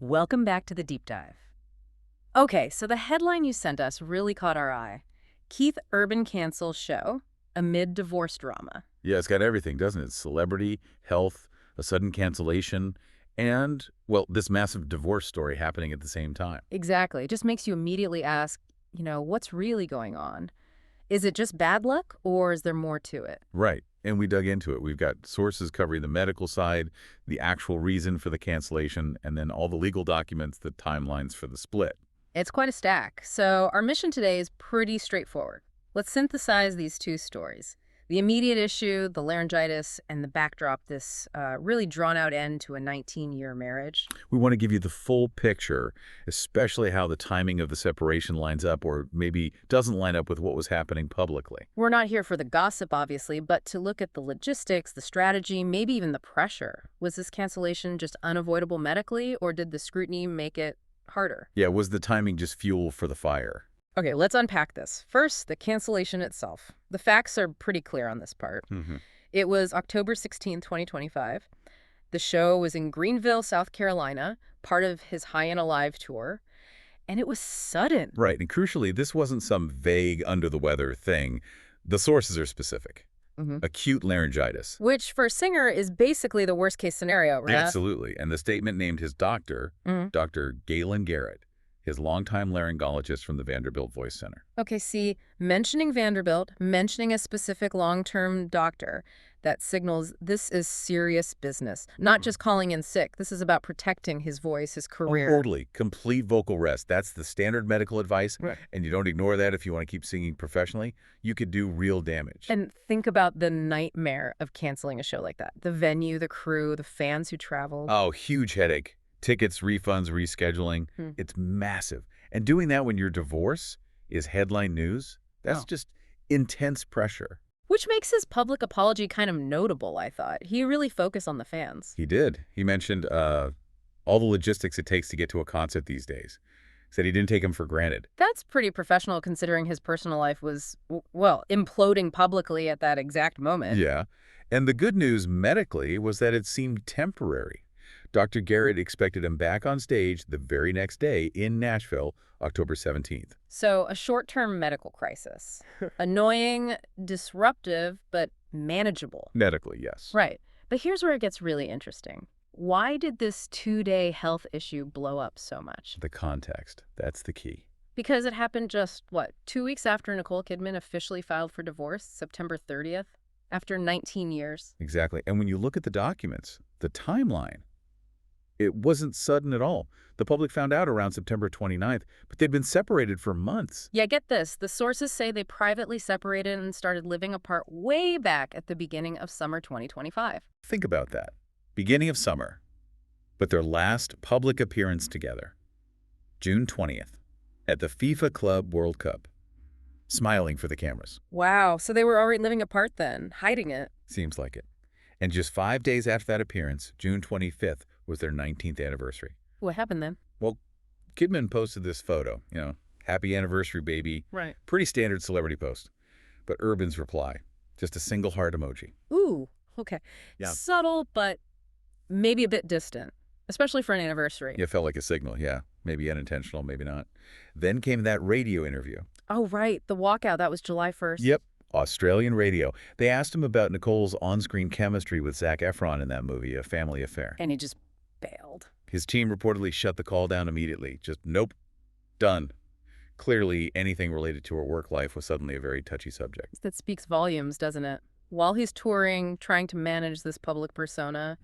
Welcome back to the deep dive. Okay, so the headline you sent us really caught our eye. Keith Urban cancels show amid divorce drama. Yeah, it's got everything, doesn't it? Celebrity, health, a sudden cancellation, and, well, this massive divorce story happening at the same time. Exactly. It just makes you immediately ask, what's really going on? Is it just bad luck, or is there more to it? Right. And we dug into it. We've got sources covering the medical side, the actual reason for the cancellation, and then all the legal documents, the timelines for the split. It's quite a stack. So our mission today is pretty straightforward. Let's synthesize these two stories. The immediate issue, the laryngitis, and the backdrop, this really drawn-out end to a 19-year marriage. We want to give you the full picture, especially how the timing of the separation lines up or maybe doesn't line up with what was happening publicly. We're not here for the gossip, obviously, but to look at the logistics, the strategy, maybe even the pressure. Was this cancellation just unavoidable medically, or did the scrutiny make it harder? Yeah, was the timing just fuel for the fire? Okay, let's unpack this. First, the cancellation itself. The facts are pretty clear on this part. It was October 16, 2025. The show was in Greenville, South Carolina, part of his High and Alive tour, and it was sudden. Right, and crucially, this wasn't some vague under-the-weather thing. The sources are specific. Acute laryngitis. Which, for a singer, is basically the worst-case scenario, right? Absolutely, and the statement named his doctor, Dr. Gaelyn Garrett, his longtime laryngologist from the Vanderbilt Voice Center. Okay, see, mentioning Vanderbilt, mentioning a specific long-term doctor, that signals this is serious business. Not just calling in sick. This is about protecting his voice, his career. Totally. Complete vocal rest. That's the standard medical advice, Right. And you don't ignore that if you want to keep singing professionally. You could do real damage. And think about the nightmare of canceling a show like that. The venue, the crew, the fans who traveled. Oh, huge headache. Tickets, refunds, rescheduling. It's massive. And doing that when your divorce is headline news, that's just intense pressure. Which makes his public apology kind of notable, I thought. He really focused on the fans. He did. He mentioned all the logistics it takes to get to a concert these days. Said he didn't take them for granted. That's pretty professional considering his personal life was, well, imploding publicly at that exact moment. Yeah. And the good news medically was that it seemed temporary. Dr. Garrett expected him back on stage the very next day in Nashville, October 17th. So a short-term medical crisis. Annoying, disruptive, but manageable. Medically, yes. Right. But here's where it gets really interesting. Why did this two-day health issue blow up so much? The context. That's the key. Because it happened just, 2 weeks after Nicole Kidman officially filed for divorce, September 30th, after 19 years. Exactly. And when you look at the documents, the timeline, it wasn't sudden at all. The public found out around September 29th, but they'd been separated for months. Yeah, get this. The sources say they privately separated and started living apart way back at the beginning of summer 2025. Think about that. Beginning of summer, but their last public appearance together, June 20th, at the FIFA Club World Cup, smiling for the cameras. Wow, so they were already living apart then, hiding it. Seems like it. And just 5 days after that appearance, June 25th, was their 19th anniversary. What happened then? Well, Kidman posted this photo, happy anniversary, baby. Right. Pretty standard celebrity post. But Urban's reply, just a single heart emoji. Ooh, okay. Yeah. Subtle, but maybe a bit distant, especially for an anniversary. It felt like a signal, yeah. Maybe unintentional, maybe not. Then came that radio interview. Oh, right. The walkout, that was July 1st. Yep. Australian radio. They asked him about Nicole's on-screen chemistry with Zac Efron in that movie, A Family Affair. And he just bailed. His team reportedly shut the call down immediately. Just, nope, done. Clearly, anything related to her work life was suddenly a very touchy subject. That speaks volumes, doesn't it? While he's touring, trying to manage this public persona,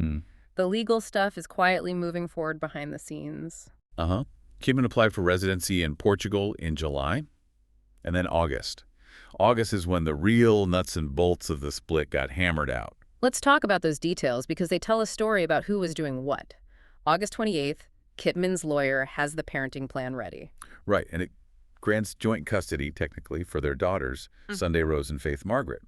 the legal stuff is quietly moving forward behind the scenes. Kidman applied for residency in Portugal in July, and then August. August is when the real nuts and bolts of the split got hammered out. Let's talk about those details because they tell a story about who was doing what. August 28th, Kidman's lawyer has the parenting plan ready. Right, and it grants joint custody, technically, for their daughters, Sunday Rose and Faith Margaret.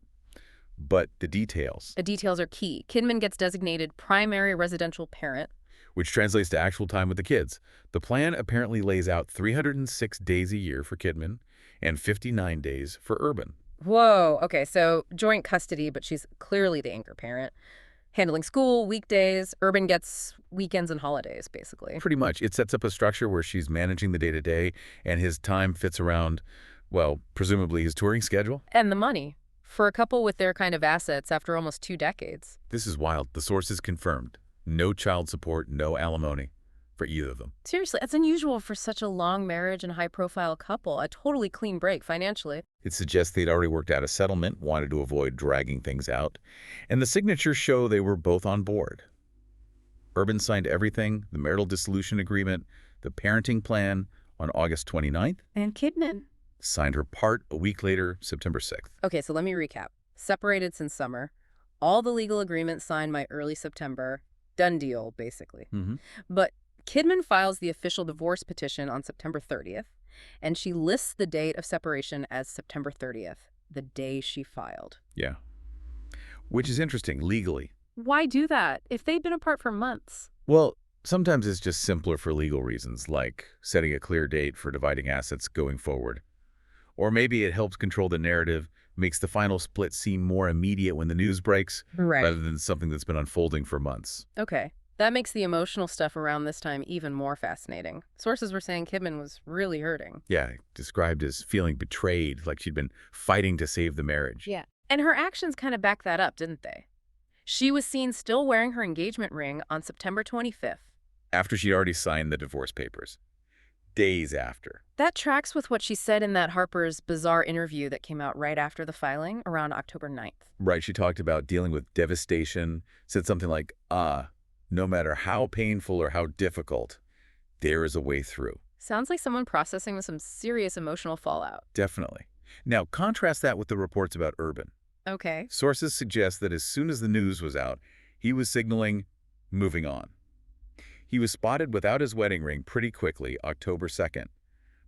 But the details. The details are key. Kidman gets designated primary residential parent, which translates to actual time with the kids. The plan apparently lays out 306 days a year for Kidman and 59 days for Urban. Whoa, okay, so joint custody, but she's clearly the anchor parent. handling school, weekdays. Urban gets weekends and holidays, basically. Pretty much. It sets up a structure where she's managing the day-to-day, and his time fits around, well, presumably his touring schedule. And the money. For a couple with their kind of assets after almost 2 decades. This is wild. The sources confirmed. No child support, no alimony for either of them. Seriously, that's unusual for such a long marriage and high-profile couple. A totally clean break financially. It suggests they'd already worked out a settlement, wanted to avoid dragging things out, and the signatures show they were both on board. Urban signed everything, the marital dissolution agreement, the parenting plan, on August 29th. And Kidman Signed her part a week later, September 6th. Okay, so let me recap. Separated since summer. All the legal agreements signed by early September. Done deal, basically. But Kidman files the official divorce petition on September 30th, and she lists the date of separation as September 30th, the day she filed. Yeah. Which is interesting, legally. Why do that if they've been apart for months? Well, sometimes it's just simpler for legal reasons, like setting a clear date for dividing assets going forward. Or maybe it helps control the narrative, makes the final split seem more immediate when the news breaks, rather than something that's been unfolding for months. Okay. That makes the emotional stuff around this time even more fascinating. Sources were saying Kidman was really hurting. Yeah, described as feeling betrayed, like she'd been fighting to save the marriage. Yeah. And her actions kind of backed that up, didn't they? She was seen still wearing her engagement ring on September 25th. After she'd already signed the divorce papers. Days after. That tracks with what she said in that Harper's Bazaar interview that came out right after the filing, around October 9th. Right, she talked about dealing with devastation, said something like, no matter how painful or how difficult, there is a way through. Sounds like someone processing with some serious emotional fallout. Definitely. Now, contrast that with the reports about Urban. Okay. Sources suggest that as soon as the news was out, he was signaling moving on. He was spotted without his wedding ring pretty quickly, October 2nd,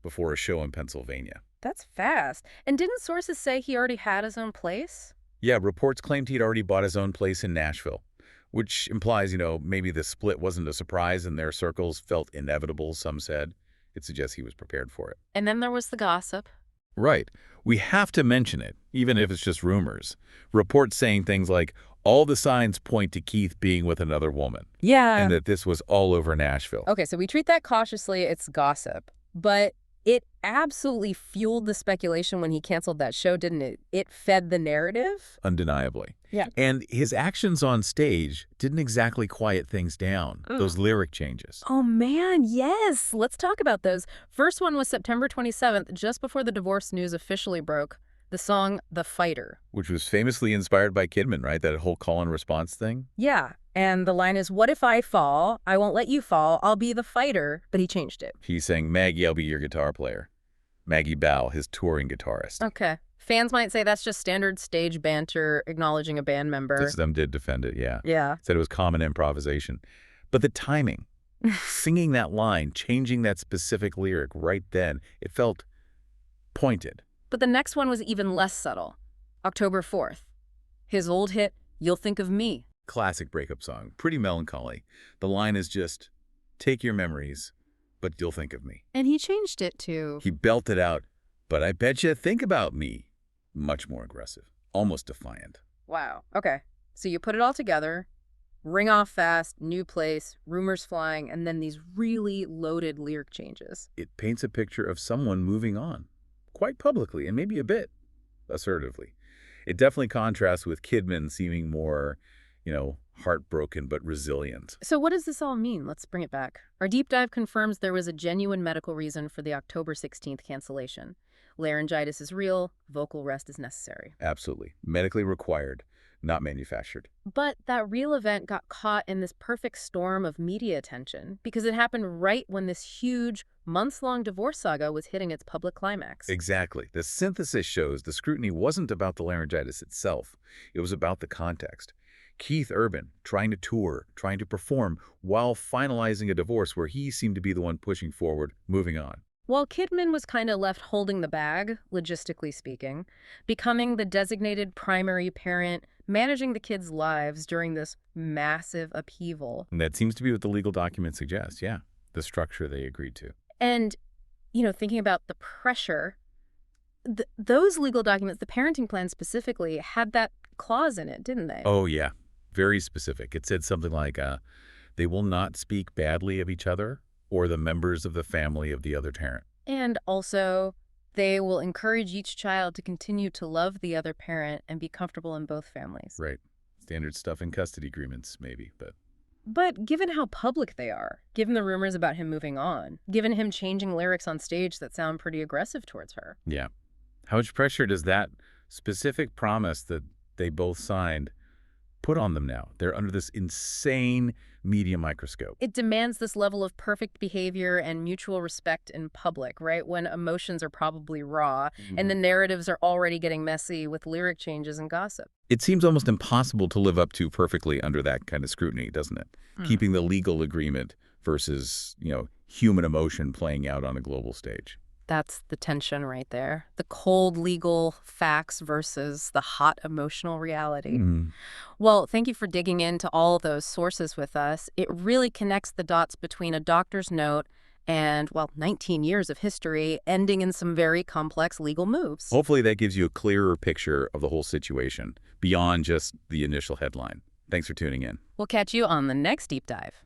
before a show in Pennsylvania. That's fast. And didn't sources say he already had his own place? Yeah, reports claimed he'd already bought his own place in Nashville, which implies, maybe the split wasn't a surprise and their circles felt inevitable, some said. It suggests he was prepared for it. And then there was the gossip. Right. We have to mention it, even if it's just rumors. Reports saying things like, all the signs point to Keith being with another woman. Yeah. And that this was all over Nashville. Okay, so we treat that cautiously. It's gossip. But it absolutely fueled the speculation when he canceled that show, didn't it? It fed the narrative. Undeniably. Yeah. And his actions on stage didn't exactly quiet things down, those lyric changes. Oh, man, yes. Let's talk about those. First one was September 27th, just before the divorce news officially broke. The song The Fighter. Which was famously inspired by Kidman, right? That whole call and response thing? Yeah. And the line is, what if I fall? I won't let you fall. I'll be the fighter. But he changed it. He's saying, Maggie, I'll be your guitar player. Maggie Bow, his touring guitarist. Okay. Fans might say that's just standard stage banter, acknowledging a band member. This of them did defend it, yeah. Yeah. Said it was common improvisation. But the timing, singing that line, changing that specific lyric right then, it felt pointed. But the next one was even less subtle. October 4th. His old hit, You'll Think of Me. Classic breakup song. Pretty melancholy. The line is just, take your memories, but you'll think of me. And he changed it to... He belted out, but I bet you think about me. Much more aggressive. Almost defiant. Wow. Okay. So you put it all together, ring off fast, new place, rumors flying, and then these really loaded lyric changes. It paints a picture of someone moving on. Quite publicly, and maybe a bit assertively. It definitely contrasts with Kidman seeming more, heartbroken but resilient. So what does this all mean? Let's bring it back. Our deep dive confirms there was a genuine medical reason for the October 16th cancellation. Laryngitis is real, vocal rest is necessary. Absolutely. Medically required, not manufactured. But that real event got caught in this perfect storm of media attention because it happened right when this huge, months-long divorce saga was hitting its public climax. Exactly. The synthesis shows the scrutiny wasn't about the laryngitis itself. It was about the context. Keith Urban trying to tour, trying to perform, while finalizing a divorce where he seemed to be the one pushing forward, moving on. While Kidman was kind of left holding the bag, logistically speaking, becoming the designated primary parent, managing the kids' lives during this massive upheaval. And that seems to be what the legal documents suggest, yeah. The structure they agreed to. And, thinking about the pressure, those legal documents, the parenting plan specifically, had that clause in it, didn't they? Oh, yeah. Very specific. It said something like, they will not speak badly of each other or the members of the family of the other parent. And also, they will encourage each child to continue to love the other parent and be comfortable in both families. Right. Standard stuff in custody agreements, maybe, but... But given how public they are, given the rumors about him moving on, given him changing lyrics on stage that sound pretty aggressive towards her. Yeah. How much pressure does that specific promise that they both signed put on them now? They're under this insane media microscope. It demands this level of perfect behavior and mutual respect in public, right? When emotions are probably raw and the narratives are already getting messy with lyric changes and gossip. It seems almost impossible to live up to perfectly under that kind of scrutiny, doesn't it? Keeping the legal agreement versus, human emotion playing out on a global stage. That's the tension right there. The cold legal facts versus the hot emotional reality. Well, thank you for digging into all those sources with us. It really connects the dots between a doctor's note and, 19 years of history ending in some very complex legal moves. Hopefully that gives you a clearer picture of the whole situation beyond just the initial headline. Thanks for tuning in. We'll catch you on the next Deep Dive.